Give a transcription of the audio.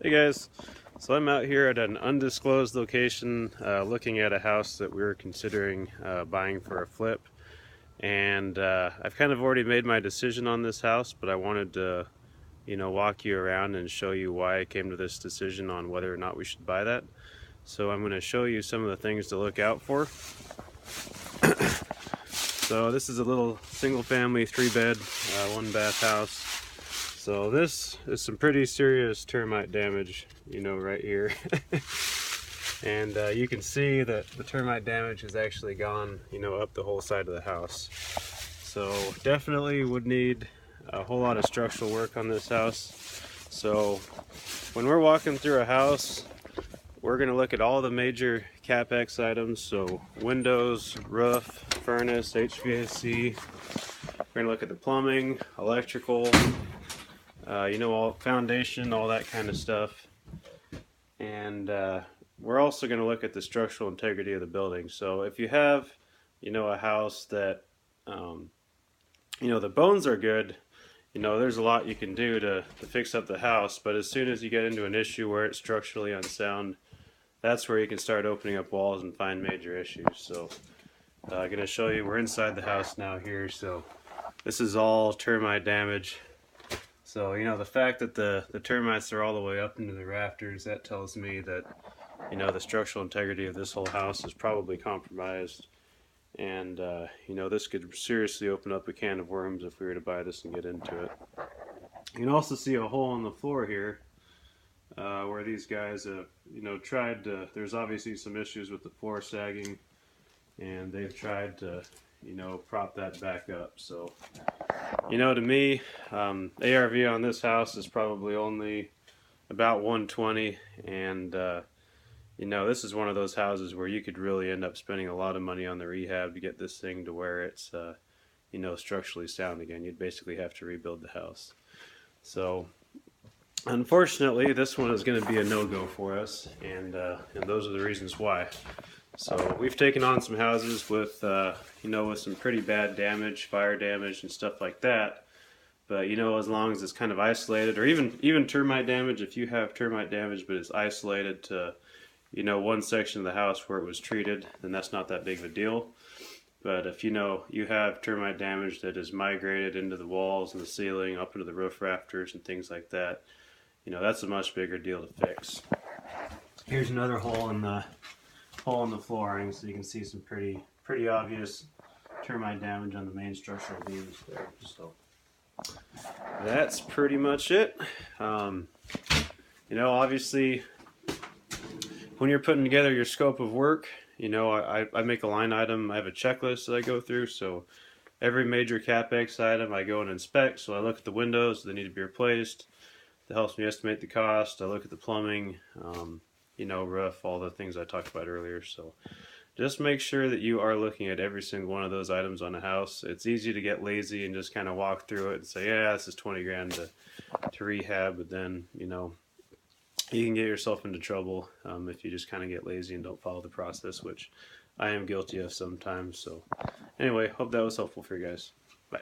Hey guys, so I'm out here at an undisclosed location looking at a house that we were considering buying for a flip, and I've kind of already made my decision on this house, but I wanted to walk you around and show you why I came to this decision on whether or not we should buy that. So I'm going to show you some of the things to look out for. So this is a little single family 3-bed 1-bath house. So this is some pretty serious termite damage, right here. And you can see that the termite damage has actually gone, up the whole side of the house. So definitely would need a whole lot of structural work on this house. So when we're walking through a house, we're going to look at all the major CapEx items. So windows, roof, furnace, HVAC. We're going to look at the plumbing, electrical, all foundation, all that kind of stuff. And we're also going to look at the structural integrity of the building. So if you have, a house that, the bones are good, there's a lot you can do to fix up the house. But as soon as you get into an issue where it's structurally unsound, that's where you can start opening up walls and find major issues. So I'm going to show you, we're inside the house now here. So this is all termite damage. So, the fact that the termites are all the way up into the rafters, that tells me that, the structural integrity of this whole house is probably compromised. And, this could seriously open up a can of worms if we were to buy this and get into it. You can also see a hole in the floor here where these guys have, tried to, there's obviously some issues with the floor sagging, and they've tried to, prop that back up. So, to me, ARV on this house is probably only about 120, and this is one of those houses where you could really end up spending a lot of money on the rehab to get this thing to where it's structurally sound again. You'd basically have to rebuild the house. So unfortunately, this one is going to be a no-go for us, and those are the reasons why. So we've taken on some houses with with some pretty bad damage, fire damage and stuff like that. But as long as it's kind of isolated, or even termite damage, if you have termite damage but it's isolated to one section of the house where it was treated, then that's not that big of a deal. But if you have termite damage that is migrated into the walls and the ceiling, up into the roof rafters and things like that, that's a much bigger deal to fix. Here's another hole in the flooring, so you can see some pretty obvious termite damage on the main structural beams there. So that's pretty much it. Obviously, when you're putting together your scope of work, I make a line item. I have a checklist that I go through. So every major CapEx item I go and inspect. So I look at the windows that need to be replaced. That helps me estimate the cost. I look at the plumbing, roof, all the things I talked about earlier. So just make sure that you are looking at every single one of those items on a house. It's easy to get lazy and just kind of walk through it and say, yeah, this is 20 grand to rehab. But then, you can get yourself into trouble if you just kind of get lazy and don't follow the process, which I am guilty of sometimes. So anyway, hope that was helpful for you guys. Bye.